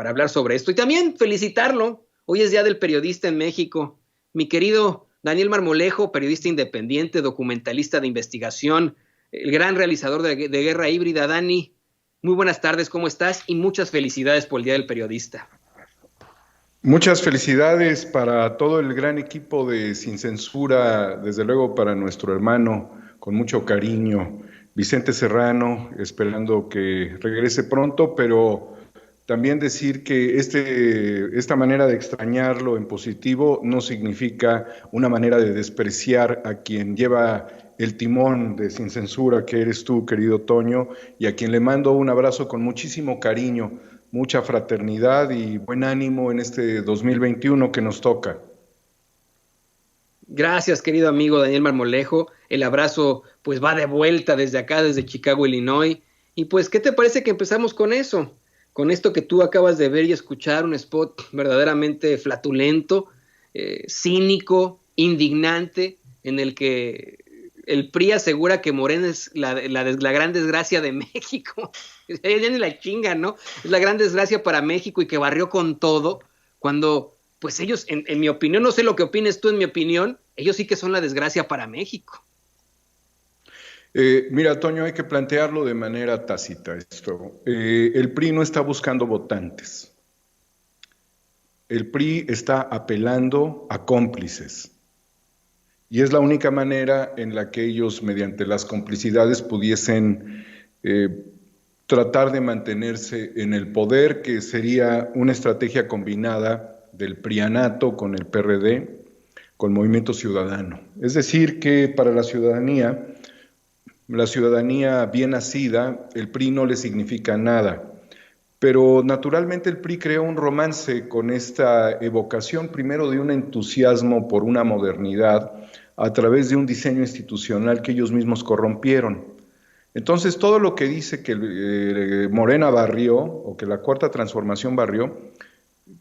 para hablar sobre esto. Y también felicitarlo. Hoy es Día del Periodista en México. Mi querido Daniel Marmolejo, periodista independiente, documentalista de investigación, el gran realizador de Guerra Híbrida. Dani, muy buenas tardes, ¿cómo estás? Y muchas felicidades por el Día del Periodista. Muchas felicidades para todo el gran equipo de Sin Censura, desde luego para nuestro hermano, con mucho cariño, Vicente Serrano, esperando que regrese pronto, pero también decir que esta manera de extrañarlo en positivo no significa una manera de despreciar a quien lleva el timón de Sin Censura, que eres tú, querido Toño, y a quien le mando un abrazo con muchísimo cariño, mucha fraternidad y buen ánimo en este 2021 que nos toca. Gracias, querido amigo Daniel Marmolejo. El abrazo pues va de vuelta desde acá, desde Chicago, Illinois. Y pues, ¿qué te parece que empezamos con eso? Con esto que tú acabas de ver y escuchar, un spot verdaderamente flatulento, cínico, indignante, en el que el PRI asegura que Morena es la gran desgracia de México. Ya ni la chinga, ¿no? Es la gran desgracia para México y que barrió con todo, cuando pues ellos, en mi opinión, no sé lo que opines tú, en mi opinión, ellos sí que son la desgracia para México. Mira, Toño, hay que plantearlo de manera tácita esto. El PRI no está buscando votantes. El PRI está apelando a cómplices. Y es la única manera en la que ellos, mediante las complicidades, pudiesen tratar de mantenerse en el poder, que sería una estrategia combinada del prianato con el PRD, con Movimiento Ciudadano. Es decir, que para la ciudadanía bien nacida, el PRI no le significa nada. Pero naturalmente el PRI creó un romance con esta evocación, primero de un entusiasmo por una modernidad, a través de un diseño institucional que ellos mismos corrompieron. Entonces, todo lo que dice que Morena barrió, o que la Cuarta Transformación barrió,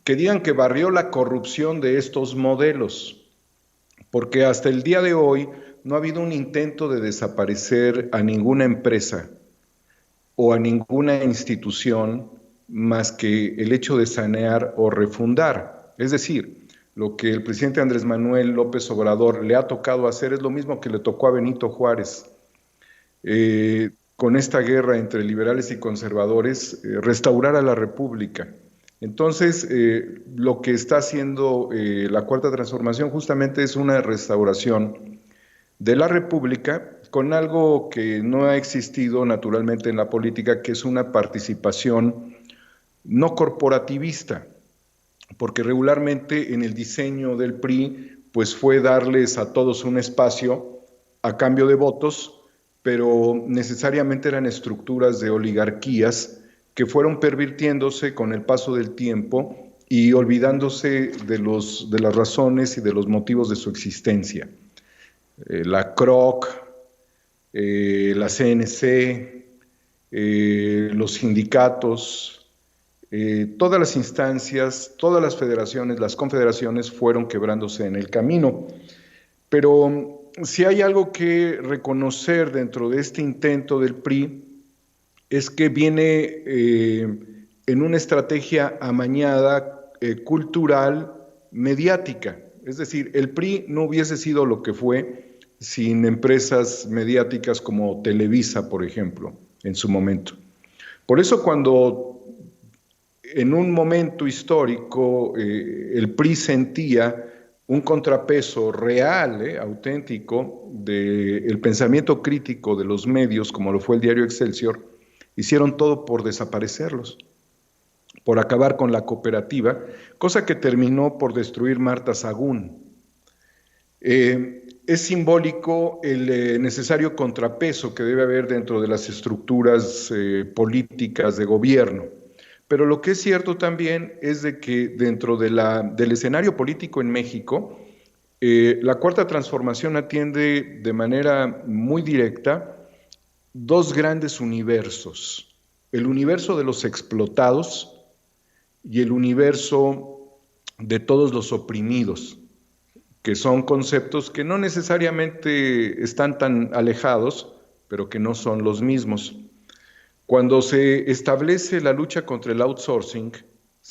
que digan que barrió la corrupción de estos modelos, porque hasta el día de hoy no ha habido un intento de desaparecer a ninguna empresa o a ninguna institución más que el hecho de sanear o refundar. Es decir, lo que el presidente Andrés Manuel López Obrador le ha tocado hacer es lo mismo que le tocó a Benito Juárez. Con esta guerra entre liberales y conservadores, restaurar a la República. Entonces, lo que está haciendo la Cuarta Transformación justamente es una restauración de la República con algo que no ha existido naturalmente en la política, que es una participación no corporativista, porque regularmente en el diseño del PRI pues fue darles a todos un espacio a cambio de votos, pero necesariamente eran estructuras de oligarquías que fueron pervirtiéndose con el paso del tiempo y olvidándose de las razones y de los motivos de su existencia. La CROC, la CNC, los sindicatos, todas las instancias, todas las federaciones, las confederaciones fueron quebrándose en el camino. Pero si hay algo que reconocer dentro de este intento del PRI, es que viene en una estrategia amañada, cultural, mediática. Es decir, el PRI no hubiese sido lo que fue sin empresas mediáticas como Televisa, por ejemplo, en su momento. Por eso cuando en un momento histórico el PRI sentía un contrapeso real, auténtico, del pensamiento crítico de los medios, como lo fue el diario Excelsior, hicieron todo por desaparecerlos, por acabar con la cooperativa, cosa que terminó por destruir Marta Sagún. Es simbólico el necesario contrapeso que debe haber dentro de las estructuras políticas de gobierno. Pero lo que es cierto también es de que dentro del escenario político en México, la Cuarta Transformación atiende de manera muy directa dos grandes universos: el universo de los explotados y el universo de todos los oprimidos, que son conceptos que no necesariamente están tan alejados, pero que no son los mismos. Cuando se establece la lucha contra el outsourcing,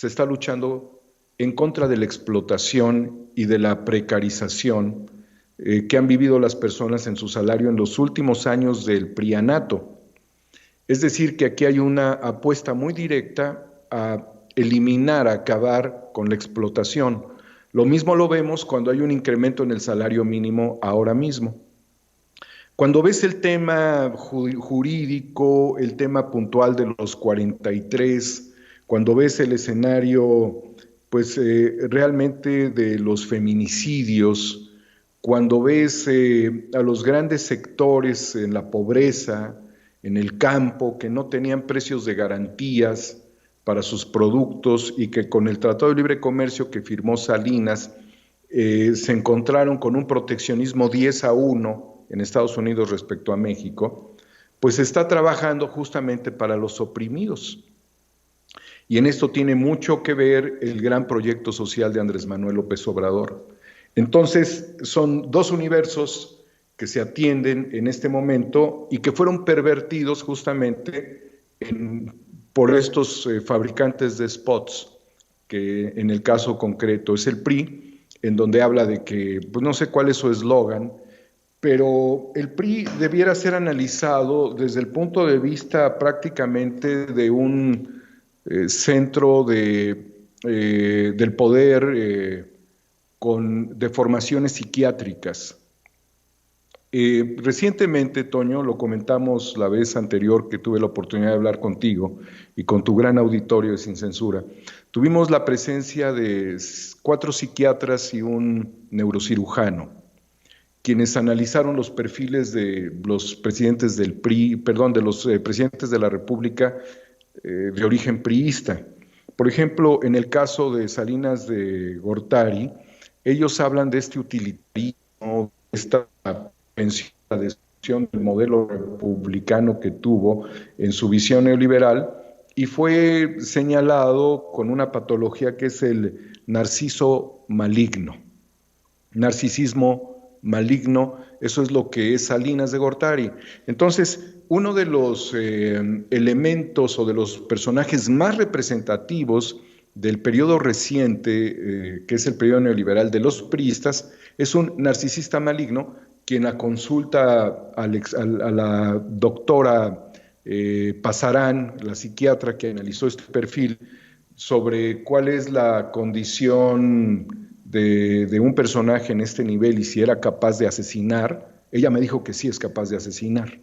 se está luchando en contra de la explotación y de la precarización que han vivido las personas en su salario en los últimos años del prianato. Es decir, que aquí hay una apuesta muy directa a eliminar, a acabar con la explotación. Lo mismo lo vemos cuando hay un incremento en el salario mínimo ahora mismo. Cuando ves el tema jurídico, el tema puntual de los 43, cuando ves el escenario, pues realmente de los feminicidios, cuando ves a los grandes sectores en la pobreza, en el campo, que no tenían precios de garantías para sus productos y que con el Tratado de Libre Comercio que firmó Salinas, se encontraron con un proteccionismo 10-1 en Estados Unidos respecto a México, pues está trabajando justamente para los oprimidos. Y en esto tiene mucho que ver el gran proyecto social de Andrés Manuel López Obrador. Entonces, son dos universos que se atienden en este momento y que fueron pervertidos justamente por estos fabricantes de spots, que en el caso concreto es el PRI, en donde habla de que, pues no sé cuál es su eslogan, pero el PRI debiera ser analizado desde el punto de vista prácticamente de un centro del poder con deformaciones psiquiátricas. Recientemente, Toño, lo comentamos la vez anterior que tuve la oportunidad de hablar contigo y con tu gran auditorio de Sin Censura, tuvimos la presencia de 4 psiquiatras y un neurocirujano, quienes analizaron los perfiles de los presidentes del PRI, perdón, de los presidentes de la República de origen priista. Por ejemplo, en el caso de Salinas de Gortari, ellos hablan de este utilitarismo, esta pensión del modelo republicano que tuvo en su visión neoliberal, y fue señalado con una patología que es el narciso maligno, narcisismo maligno. Eso es lo que es Salinas de Gortari. Entonces, uno de los elementos o de los personajes más representativos del periodo reciente, que es el periodo neoliberal de los priistas, es un narcisista maligno, quien a consulta a la doctora Pasarán, la psiquiatra que analizó este perfil, sobre cuál es la condición de un personaje en este nivel y si era capaz de asesinar, ella me dijo que sí es capaz de asesinar.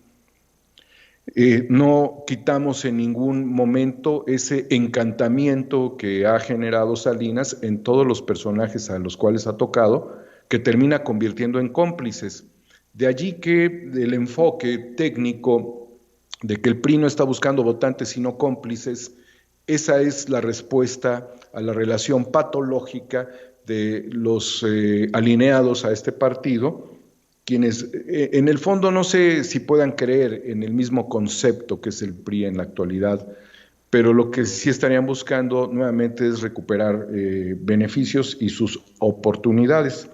No quitamos en ningún momento ese encantamiento que ha generado Salinas en todos los personajes a los cuales ha tocado, que termina convirtiendo en cómplices. De allí que el enfoque técnico de que el PRI no está buscando votantes sino cómplices, esa es la respuesta a la relación patológica de los alineados a este partido, quienes en el fondo no sé si puedan creer en el mismo concepto que es el PRI en la actualidad, pero lo que sí estarían buscando nuevamente es recuperar beneficios y sus oportunidades.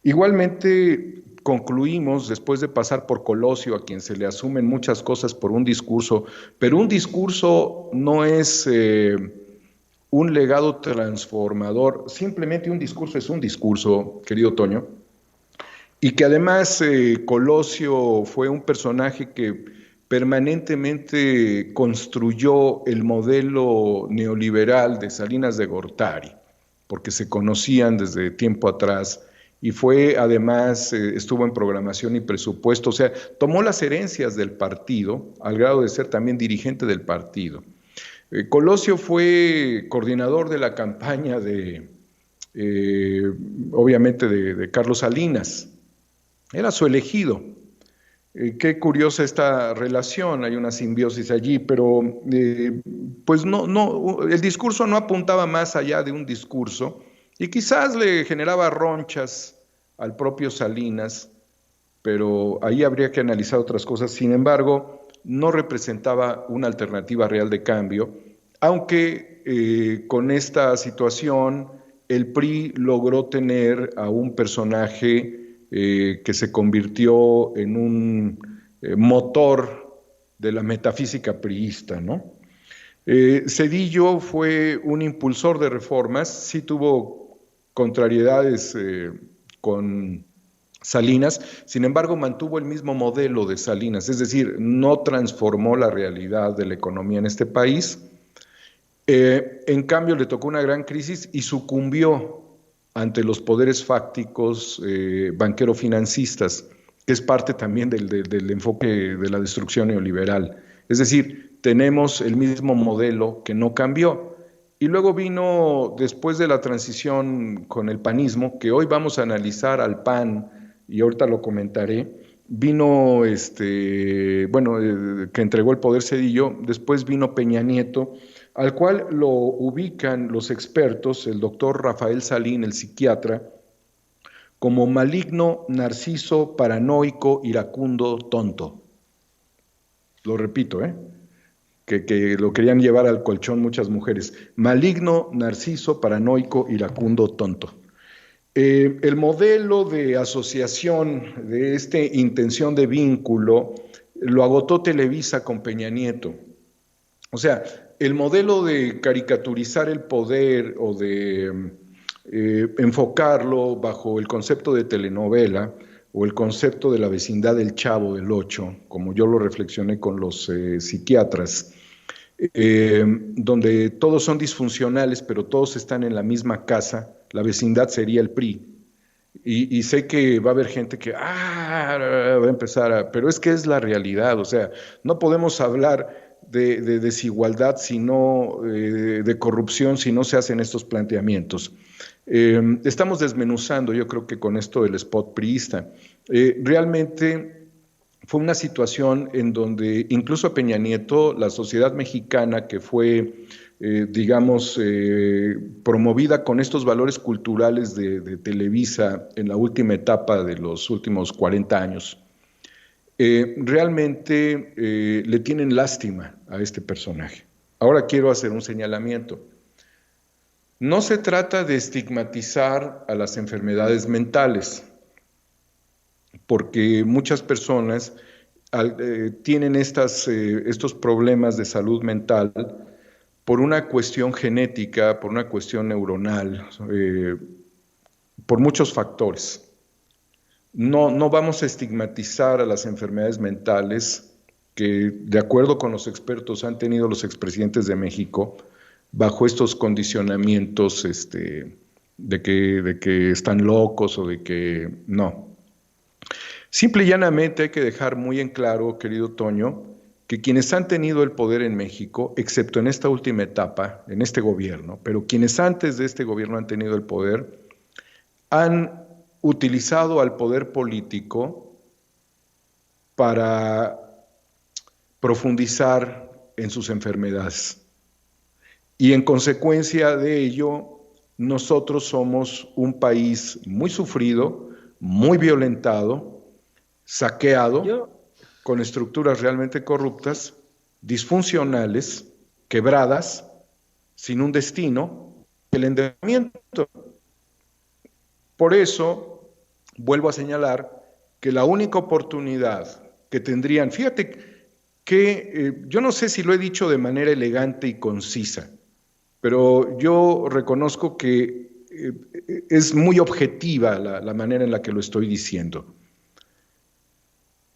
Igualmente concluimos, después de pasar por Colosio, a quien se le asumen muchas cosas por un discurso, pero un discurso no es un legado transformador, simplemente un discurso es un discurso, querido Toño, y que además Colosio fue un personaje que permanentemente construyó el modelo neoliberal de Salinas de Gortari, porque se conocían desde tiempo atrás, y fue además, estuvo en programación y presupuesto, o sea, tomó las herencias del partido, al grado de ser también dirigente del partido. Colosio fue coordinador de la campaña obviamente de Carlos Salinas, era su elegido. Qué curiosa esta relación, hay una simbiosis allí, pero pues el discurso no apuntaba más allá de un discurso y quizás le generaba ronchas al propio Salinas, pero ahí habría que analizar otras cosas. Sin embargo, no representaba una alternativa real de cambio, aunque con esta situación el PRI logró tener a un personaje que se convirtió en un motor de la metafísica priista, ¿no? Zedillo fue un impulsor de reformas, sí tuvo contrariedades con Salinas, sin embargo mantuvo el mismo modelo de Salinas, es decir, no transformó la realidad de la economía en este país. En cambio, le tocó una gran crisis y sucumbió ante los poderes fácticos banquero-financistas, que es parte también del enfoque de la destrucción neoliberal. Es decir, tenemos el mismo modelo que no cambió. Y luego vino, después de la transición con el panismo, que hoy vamos a analizar al PAN, y ahorita lo comentaré, vino, que entregó el poder Zedillo, después vino Peña Nieto, al cual lo ubican los expertos, el doctor Rafael Salín, el psiquiatra, como maligno, narciso, paranoico, iracundo, tonto. Lo repito, que lo querían llevar al colchón muchas mujeres. Maligno, narciso, paranoico, iracundo, tonto. El modelo de asociación de esta intención de vínculo lo agotó Televisa con Peña Nieto. O sea, el modelo de caricaturizar el poder o de enfocarlo bajo el concepto de telenovela o el concepto de la vecindad del Chavo del Ocho, como yo lo reflexioné con los psiquiatras, donde todos son disfuncionales, pero todos están en la misma casa, la vecindad sería el PRI. Y sé que va a haber gente que va a empezar pero es que es la realidad, o sea, no podemos hablar de desigualdad, sino de corrupción, si no se hacen estos planteamientos. Estamos desmenuzando, yo creo que con esto del spot priista. Realmente fue una situación en donde incluso a Peña Nieto, la sociedad mexicana que fue, promovida con estos valores culturales de Televisa en la última etapa de los últimos 40 años, realmente le tienen lástima a este personaje. Ahora quiero hacer un señalamiento. No se trata de estigmatizar a las enfermedades mentales, porque muchas personas tienen estos problemas de salud mental por una cuestión genética, por una cuestión neuronal, por muchos factores. No vamos a estigmatizar a las enfermedades mentales que, de acuerdo con los expertos, han tenido los expresidentes de México bajo estos condicionamientos de que están locos o de que no. Simple y llanamente hay que dejar muy en claro, querido Toño, que quienes han tenido el poder en México, excepto en esta última etapa, en este gobierno, pero quienes antes de este gobierno han tenido el poder, han utilizado al poder político para profundizar en sus enfermedades. Y en consecuencia de ello, nosotros somos un país muy sufrido, muy violentado, saqueado, con estructuras realmente corruptas, disfuncionales, quebradas, sin un destino, el endeudamiento. Por eso, vuelvo a señalar que la única oportunidad que tendrían, fíjate que yo no sé si lo he dicho de manera elegante y concisa, pero yo reconozco que es muy objetiva la manera en la que lo estoy diciendo.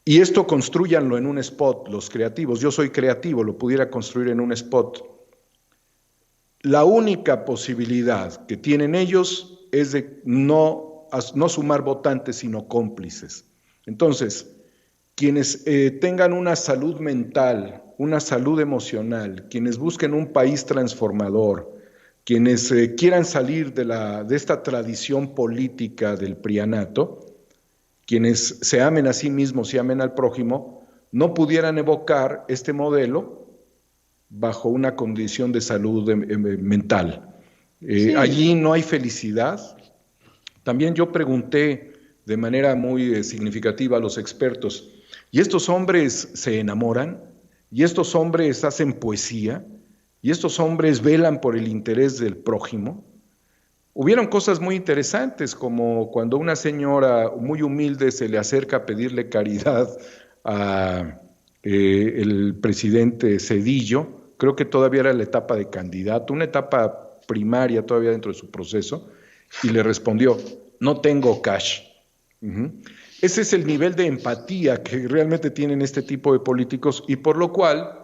Y esto construyanlo en un spot, los creativos. Yo soy creativo, lo pudiera construir en un spot. La única posibilidad que tienen ellos es de no sumar votantes, sino cómplices. Entonces, quienes tengan una salud mental, una salud emocional, quienes busquen un país transformador, quienes quieran salir de esta tradición política del prianato, quienes se amen a sí mismos y amen al prójimo, no pudieran evocar este modelo bajo una condición de salud mental. Sí. Allí no hay felicidad. También yo pregunté de manera muy significativa a los expertos, ¿y estos hombres se enamoran? ¿Y estos hombres hacen poesía? ¿Y estos hombres velan por el interés del prójimo? Hubieron cosas muy interesantes, como cuando una señora muy humilde se le acerca a pedirle caridad a el presidente Zedillo, creo que todavía era la etapa de candidato, una etapa primaria todavía dentro de su proceso, y le respondió, no tengo cash. Uh-huh. Ese es el nivel de empatía que realmente tienen este tipo de políticos y por lo cual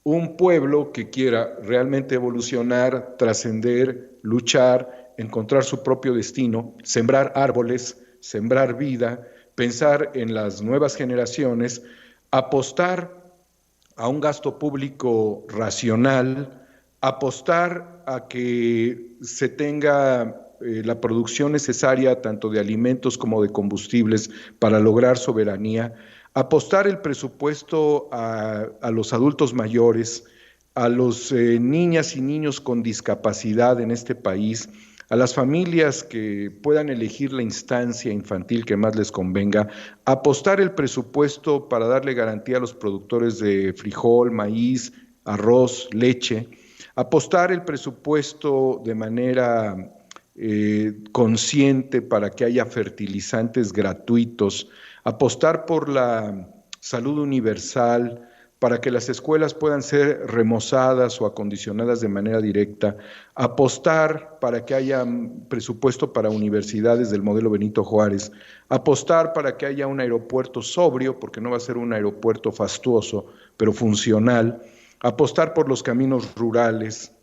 un pueblo que quiera realmente evolucionar, trascender, luchar, encontrar su propio destino, sembrar árboles, sembrar vida, pensar en las nuevas generaciones, apostar a un gasto público racional, apostar a que se tenga la producción necesaria tanto de alimentos como de combustibles para lograr soberanía, apostar el presupuesto a los adultos mayores, a los niñas y niños con discapacidad en este país, a las familias que puedan elegir la instancia infantil que más les convenga, apostar el presupuesto para darle garantía a los productores de frijol, maíz, arroz, leche, apostar el presupuesto de manera consciente para que haya fertilizantes gratuitos, apostar por la salud universal, para que las escuelas puedan ser remozadas o acondicionadas de manera directa, apostar para que haya presupuesto para universidades del modelo Benito Juárez, apostar para que haya un aeropuerto sobrio, porque no va a ser un aeropuerto fastuoso, pero funcional, apostar por los caminos rurales,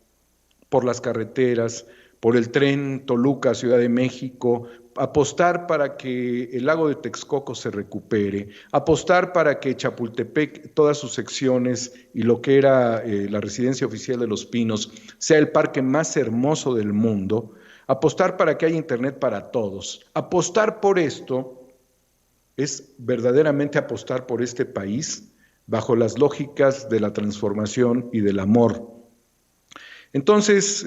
por las carreteras, por el tren Toluca, Ciudad de México, apostar para que el lago de Texcoco se recupere, apostar para que Chapultepec, todas sus secciones y lo que era la residencia oficial de Los Pinos, sea el parque más hermoso del mundo, apostar para que haya internet para todos. Apostar por esto es verdaderamente apostar por este país bajo las lógicas de la transformación y del amor. Entonces,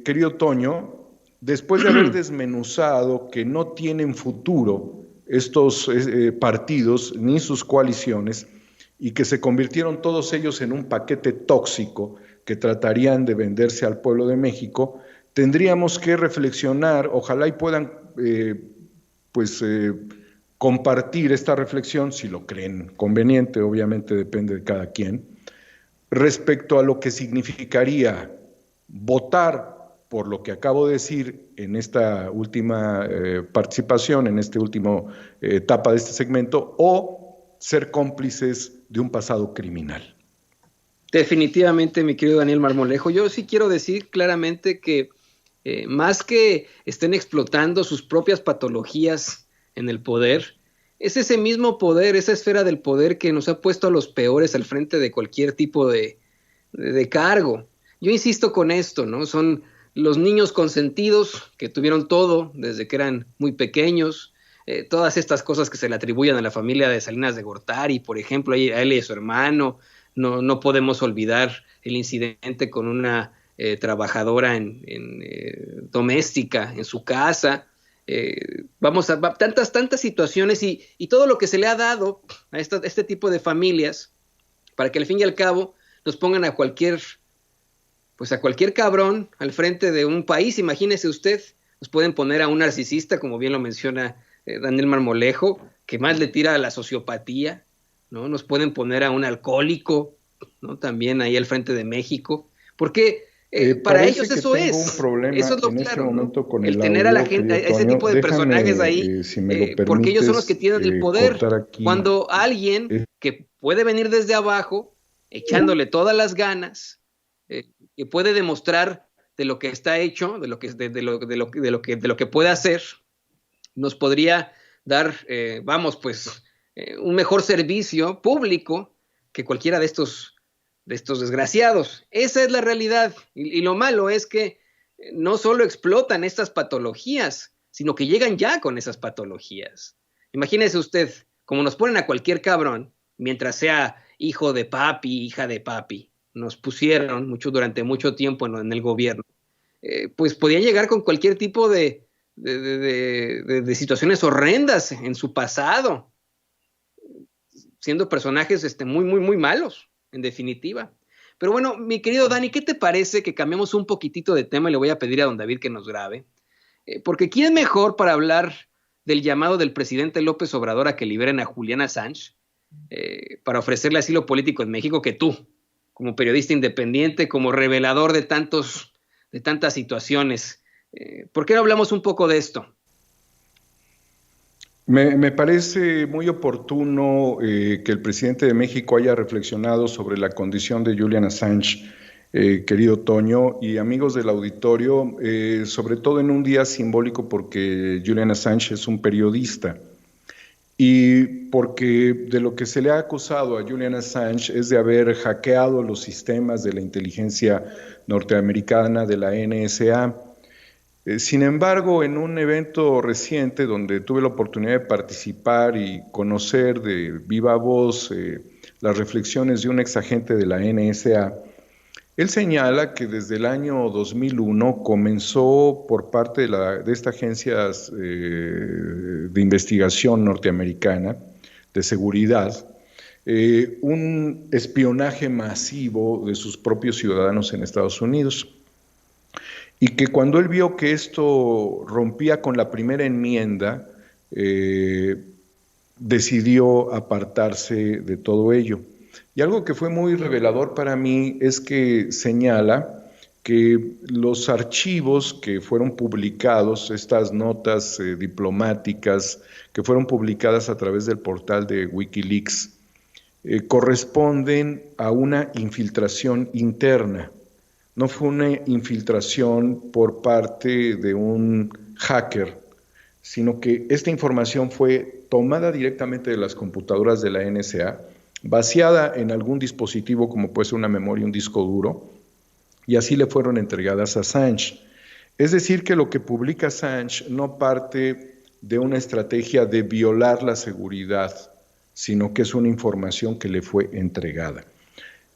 querido Toño, después de haber desmenuzado que no tienen futuro estos partidos ni sus coaliciones y que se convirtieron todos ellos en un paquete tóxico que tratarían de venderse al pueblo de México, tendríamos que reflexionar, ojalá y puedan compartir esta reflexión, si lo creen conveniente, obviamente depende de cada quien, respecto a lo que significaría votar por lo que acabo de decir en esta última participación, en esta última etapa de este segmento, o ser cómplices de un pasado criminal. Definitivamente, mi querido Daniel Marmolejo, yo sí quiero decir claramente que más que estén explotando sus propias patologías en el poder, es ese mismo poder, esa esfera del poder que nos ha puesto a los peores al frente de cualquier tipo de cargo. Yo insisto con esto, ¿no? Son los niños consentidos que tuvieron todo desde que eran muy pequeños, todas estas cosas que se le atribuyen a la familia de Salinas de Gortari, por ejemplo, a él y a su hermano. No podemos olvidar el incidente con una trabajadora doméstica en su casa. Tantas situaciones y todo lo que se le ha dado a este tipo de familias para que al fin y al cabo nos pongan a cualquier cabrón al frente de un país. Imagínese usted, nos pueden poner a un narcisista, como bien lo menciona Daniel Marmolejo, que más le tira a la sociopatía, ¿no? Nos pueden poner a un alcohólico, ¿no? También ahí al frente de México, porque para ellos eso es lo claro, ¿no? El tener a la gente, a ese tipo de personajes ahí, porque ellos son los que tienen el poder, cuando alguien que puede venir desde abajo, echándole todas las ganas, que puede demostrar de lo que está hecho, de lo que puede hacer, nos podría dar, un mejor servicio público que cualquiera de estos desgraciados. Esa es la realidad. Y lo malo es que no solo explotan estas patologías, sino que llegan ya con esas patologías. Imagínese usted, como nos ponen a cualquier cabrón, mientras sea hijo de papi, hija de papi, nos pusieron durante mucho tiempo en el gobierno, pues podían llegar con cualquier tipo de situaciones horrendas en su pasado, siendo personajes muy, muy, muy malos, en definitiva. Pero bueno, mi querido Dani, ¿qué te parece que cambiemos un poquitito de tema? Y le voy a pedir a don David que nos grabe, porque ¿quién mejor para hablar del llamado del presidente López Obrador a que liberen a Julian Assange, para ofrecerle asilo político en México, que tú, como periodista independiente, como revelador de tantas situaciones. ¿Por qué no hablamos un poco de esto? Me parece muy oportuno que el presidente de México haya reflexionado sobre la condición de Julian Assange, querido Toño, y amigos del auditorio, sobre todo en un día simbólico porque Julian Assange es un periodista y porque de lo que se le ha acusado a Julian Assange es de haber hackeado los sistemas de la inteligencia norteamericana de la NSA. Sin embargo, en un evento reciente donde tuve la oportunidad de participar y conocer de viva voz las reflexiones de un exagente de la NSA, él señala que desde el año 2001 comenzó por parte de esta agencia de investigación norteamericana de seguridad un espionaje masivo de sus propios ciudadanos en Estados Unidos. Y que cuando él vio que esto rompía con la primera enmienda, decidió apartarse de todo ello. Y algo que fue muy revelador para mí es que señala que los archivos que fueron publicados, estas notas diplomáticas que fueron publicadas a través del portal de Wikileaks, corresponden a una infiltración interna. No fue una infiltración por parte de un hacker, sino que esta información fue tomada directamente de las computadoras de la NSA, vaciada en algún dispositivo como puede ser una memoria, un disco duro, y así le fueron entregadas a Assange. Es decir, que lo que publica Assange no parte de una estrategia de violar la seguridad, sino que es una información que le fue entregada.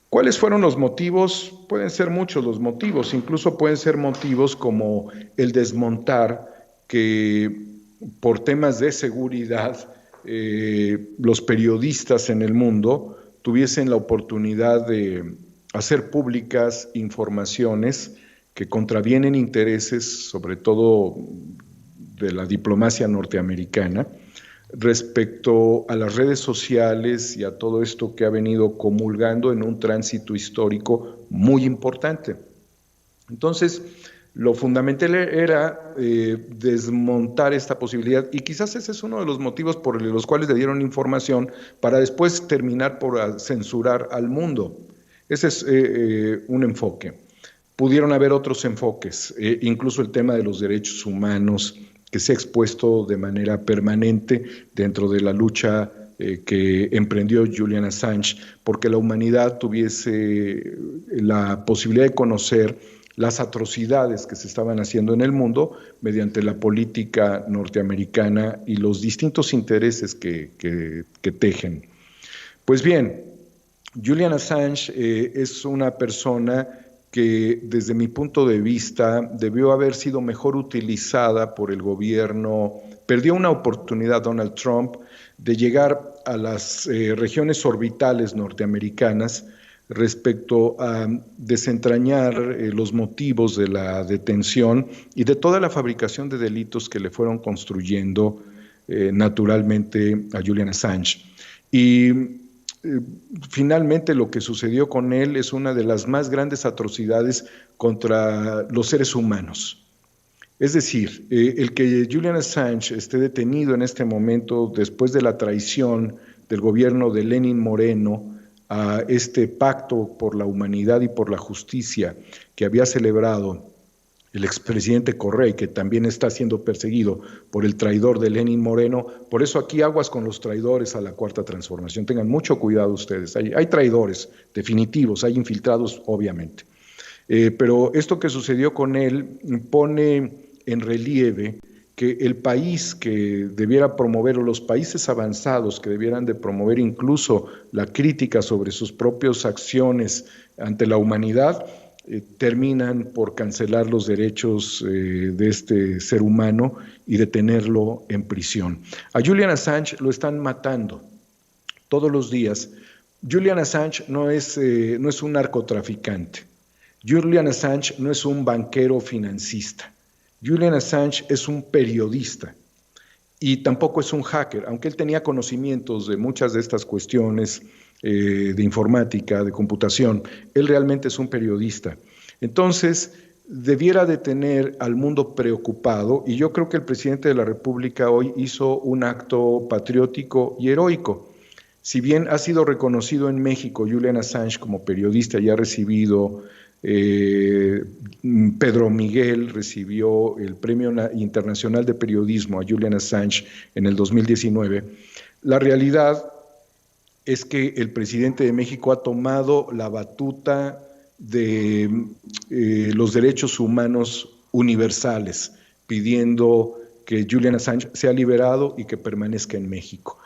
¿Cuáles fueron los motivos? Pueden ser muchos los motivos, incluso pueden ser motivos como el desmontar que por temas de seguridad los periodistas en el mundo tuviesen la oportunidad de hacer públicas informaciones que contravienen intereses, sobre todo de la diplomacia norteamericana, respecto a las redes sociales y a todo esto que ha venido comulgando en un tránsito histórico muy importante. Entonces, lo fundamental era desmontar esta posibilidad y quizás ese es uno de los motivos por los cuales le dieron información para después terminar por censurar al mundo. Ese es un enfoque. Pudieron haber otros enfoques, incluso el tema de los derechos humanos, que se ha expuesto de manera permanente dentro de la lucha que emprendió Julian Assange, porque la humanidad tuviese la posibilidad de conocer las atrocidades que se estaban haciendo en el mundo mediante la política norteamericana y los distintos intereses que tejen. Pues bien, Julian Assange es una persona que desde mi punto de vista debió haber sido mejor utilizada por el gobierno. Perdió una oportunidad Donald Trump de llegar a las regiones orbitales norteamericanas respecto a desentrañar los motivos de la detención y de toda la fabricación de delitos que le fueron construyendo naturalmente a Julian Assange. Y finalmente lo que sucedió con él es una de las más grandes atrocidades contra los seres humanos. Es decir, el que Julian Assange esté detenido en este momento después de la traición del gobierno de Lenin Moreno a este pacto por la humanidad y por la justicia que había celebrado el expresidente Correa, que también está siendo perseguido por el traidor de Lenin Moreno. Por eso aquí aguas con los traidores a la Cuarta Transformación. Tengan mucho cuidado ustedes. Hay traidores definitivos, hay infiltrados obviamente. Pero esto que sucedió con él pone en relieve que el país que debiera promover, o los países avanzados que debieran de promover incluso la crítica sobre sus propias acciones ante la humanidad, terminan por cancelar los derechos de este ser humano y detenerlo en prisión. A Julian Assange lo están matando todos los días. Julian Assange no es un narcotraficante. Julian Assange no es un banquero financista. Julian Assange es un periodista y tampoco es un hacker, aunque él tenía conocimientos de muchas de estas cuestiones de informática, de computación. Él realmente es un periodista. Entonces, debiera de tener al mundo preocupado, y yo creo que el presidente de la República hoy hizo un acto patriótico y heroico. Si bien ha sido reconocido en México Julian Assange como periodista y ha recibido, Pedro Miguel recibió el Premio Internacional de Periodismo a Julian Assange en el 2019, la realidad es que el presidente de México ha tomado la batuta de los derechos humanos universales, pidiendo que Julian Assange sea liberado y que permanezca en México.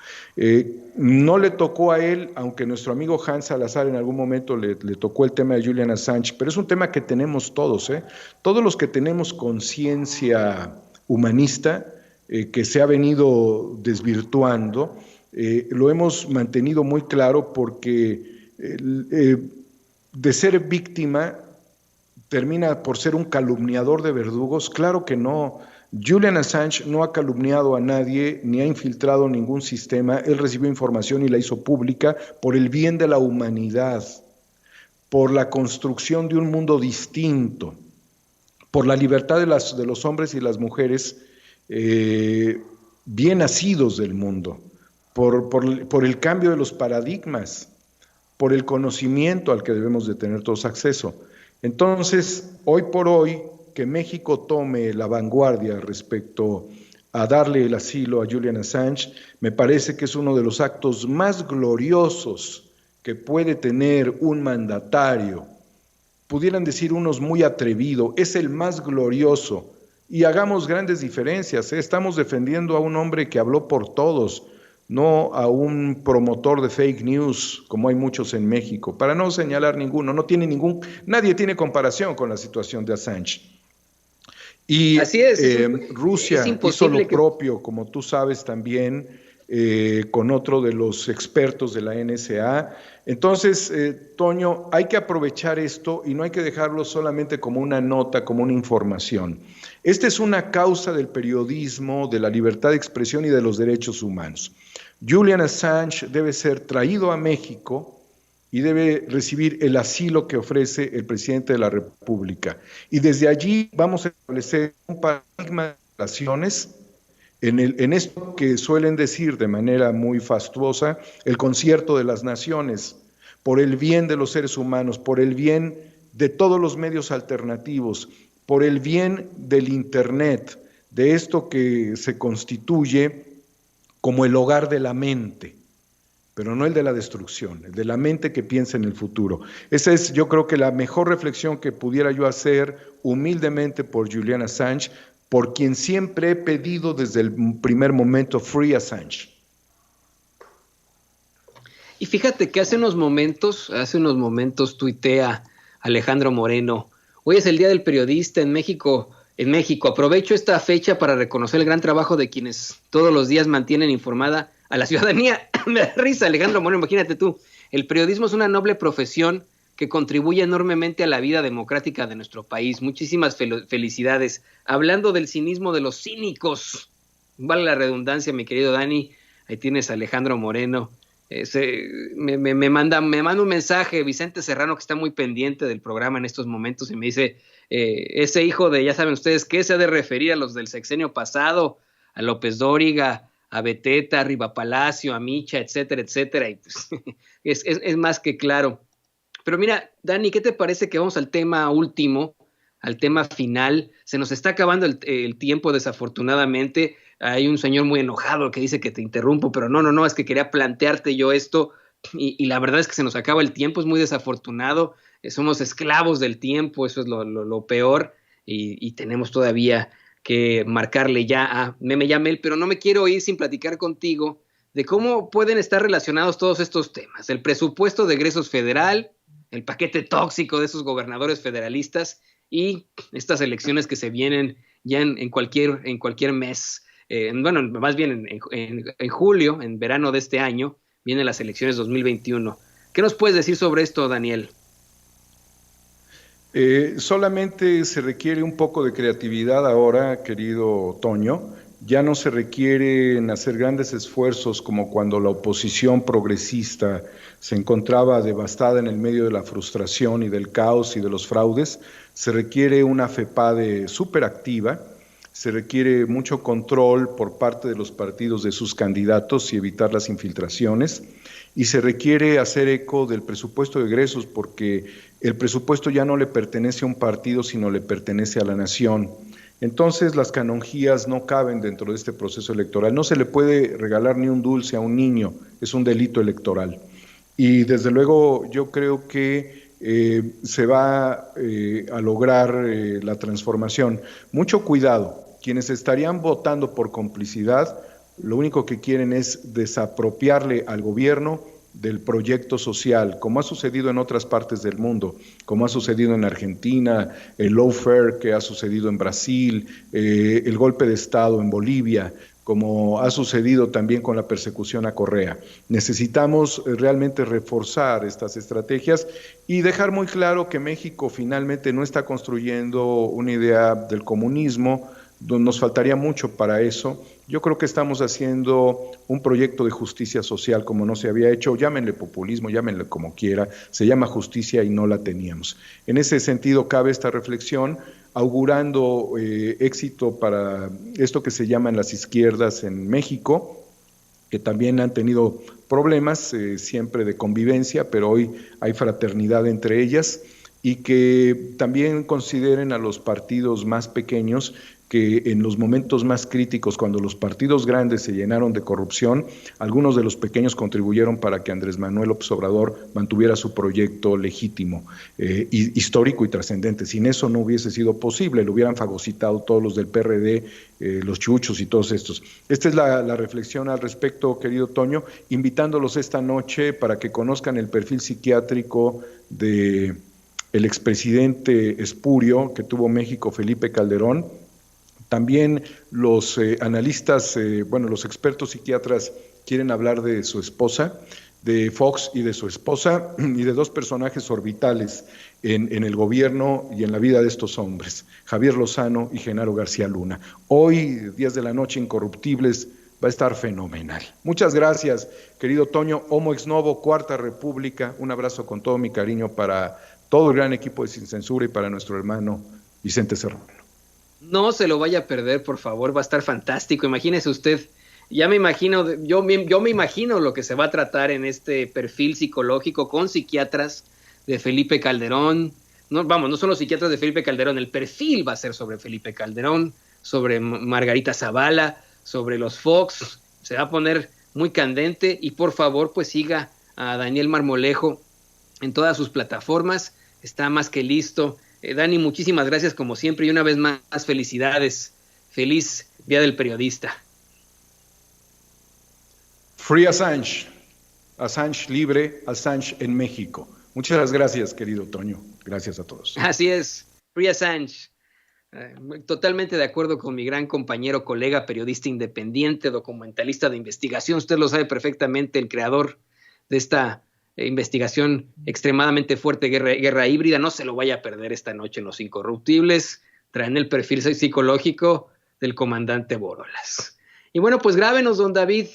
No le tocó a él, aunque nuestro amigo Hans Salazar en algún momento le tocó el tema de Julian Assange, pero es un tema que tenemos todos, todos los que tenemos conciencia humanista, que se ha venido desvirtuando, lo hemos mantenido muy claro porque de ser víctima termina por ser un calumniador de verdugos. Claro que no. Julian Assange no ha calumniado a nadie ni ha infiltrado ningún sistema. Él recibió información y la hizo pública por el bien de la humanidad, por la construcción de un mundo distinto, por la libertad de los hombres y las mujeres bien nacidos del mundo, por el cambio de los paradigmas, por el conocimiento al que debemos de tener todos acceso. Entonces, hoy por hoy, que México tome la vanguardia respecto a darle el asilo a Julian Assange, me parece que es uno de los actos más gloriosos que puede tener un mandatario. Pudieran decir unos muy atrevido, es el más glorioso. Y hagamos grandes diferencias, Estamos defendiendo a un hombre que habló por todos, no a un promotor de fake news, como hay muchos en México, para no señalar ninguno, nadie tiene comparación con la situación de Assange. Y así es, Rusia hizo lo propio, como tú sabes también, con otro de los expertos de la NSA. Entonces, Toño, hay que aprovechar esto y no hay que dejarlo solamente como una nota, como una información. Esta es una causa del periodismo, de la libertad de expresión y de los derechos humanos. Julian Assange debe ser traído a México y debe recibir el asilo que ofrece el presidente de la República. Y desde allí vamos a establecer un paradigma de relaciones en esto que suelen decir de manera muy fastuosa, el concierto de las naciones, por el bien de los seres humanos, por el bien de todos los medios alternativos, por el bien del Internet, de esto que se constituye como el hogar de la mente, pero no el de la destrucción, el de la mente que piensa en el futuro. Esa es, yo creo que la mejor reflexión que pudiera yo hacer humildemente por Julian Assange, por quien siempre he pedido desde el primer momento, Free Assange. Y fíjate que hace unos momentos tuitea Alejandro Moreno: hoy es el Día del Periodista en México. Aprovecho esta fecha para reconocer el gran trabajo de quienes todos los días mantienen informada a la ciudadanía. Me da risa, Alejandro Moreno, imagínate tú. El periodismo es una noble profesión que contribuye enormemente a la vida democrática de nuestro país. Muchísimas felicidades. Hablando del cinismo de los cínicos, vale la redundancia, mi querido Dani, ahí tienes a Alejandro Moreno. Me manda un mensaje Vicente Serrano, que está muy pendiente del programa en estos momentos, y me dice, ese hijo de, ya saben ustedes qué, se ha de referir a los del sexenio pasado, a López Dóriga, a Beteta, a Riva Palacio, a Micha, etcétera, etcétera, y pues es más que claro. Pero mira, Dani, ¿qué te parece que vamos al tema último, al tema final? Se nos está acabando el tiempo, desafortunadamente. Hay un señor muy enojado que dice que te interrumpo, pero no, es que quería plantearte yo esto, y la verdad es que se nos acaba el tiempo, es muy desafortunado. Somos esclavos del tiempo, eso es lo peor, y tenemos todavía que marcarle ya a Meme Yamel, pero no me quiero ir sin platicar contigo de cómo pueden estar relacionados todos estos temas: el presupuesto de egresos federal, el paquete tóxico de esos gobernadores federalistas y estas elecciones que se vienen ya en cualquier mes. Bueno, más bien en julio, en verano de este año, vienen las elecciones 2021. ¿Qué nos puedes decir sobre esto, Daniel? Solamente se requiere un poco de creatividad ahora, querido Toño, Ya no se requieren hacer grandes esfuerzos como cuando la oposición progresista se encontraba devastada en el medio de la frustración y del caos y de los fraudes. Se requiere una FEPADE súper activa, se requiere mucho control por parte de los partidos de sus candidatos y evitar las infiltraciones, y se requiere hacer eco del presupuesto de egresos, porque el presupuesto ya no le pertenece a un partido, sino le pertenece a la nación. Entonces las canonjías no caben dentro de este proceso electoral. No se le puede regalar ni un dulce a un niño, es un delito electoral. Y desde luego yo creo que se va a lograr la transformación. Mucho cuidado, quienes estarían votando por complicidad, lo único que quieren es desapropiarle al gobierno del proyecto social, como ha sucedido en otras partes del mundo, como ha sucedido en Argentina, el lawfare que ha sucedido en Brasil, el golpe de Estado en Bolivia, como ha sucedido también con la persecución a Correa. Necesitamos realmente reforzar estas estrategias y dejar muy claro que México finalmente no está construyendo una idea del comunismo. Nos faltaría mucho para eso. Yo creo que estamos haciendo un proyecto de justicia social como no se había hecho, llámenle populismo, llámenle como quiera, se llama justicia y no la teníamos. En ese sentido cabe esta reflexión, augurando éxito para esto que se llaman las izquierdas en México, que también han tenido problemas siempre de convivencia, pero hoy hay fraternidad entre ellas, y que también consideren a los partidos más pequeños que en los momentos más críticos, cuando los partidos grandes se llenaron de corrupción, algunos de los pequeños contribuyeron para que Andrés Manuel López Obrador mantuviera su proyecto legítimo, histórico y trascendente. Sin eso no hubiese sido posible, lo hubieran fagocitado todos los del PRD, los chuchos y todos estos. Esta es la reflexión al respecto, querido Toño, invitándolos esta noche para que conozcan el perfil psiquiátrico de el expresidente espurio que tuvo México, Felipe Calderón. También los analistas, los expertos psiquiatras quieren hablar de su esposa, de Fox y de su esposa, y de dos personajes orbitales en el gobierno y en la vida de estos hombres, Javier Lozano y Genaro García Luna. Hoy, 10 de la noche, Incorruptibles, va a estar fenomenal. Muchas gracias, querido Toño. Homo ex novo, Cuarta República. Un abrazo con todo mi cariño para todo el gran equipo de Sin Censura y para nuestro hermano Vicente Serrano. No se lo vaya a perder, por favor, va a estar fantástico. Imagínese usted, ya me imagino, yo me imagino lo que se va a tratar en este perfil psicológico con psiquiatras de Felipe Calderón. No son los psiquiatras de Felipe Calderón, el perfil va a ser sobre Felipe Calderón, sobre Margarita Zavala, sobre los Fox. Se va a poner muy candente y por favor, pues siga a Daniel Marmolejo en todas sus plataformas. Está más que listo. Dani, muchísimas gracias como siempre y una vez más felicidades. Feliz Día del Periodista. Free Assange. Assange libre, Assange en México. Muchas gracias, querido Toño. Gracias a todos. Así es, Free Assange. Totalmente de acuerdo con mi gran compañero, colega, periodista independiente, documentalista de investigación. Usted lo sabe perfectamente, el creador de esta investigación extremadamente fuerte, guerra híbrida. No se lo vaya a perder esta noche en Los Incorruptibles. Traen el perfil psicológico del comandante Borolas. Y bueno, pues grábenos, don David,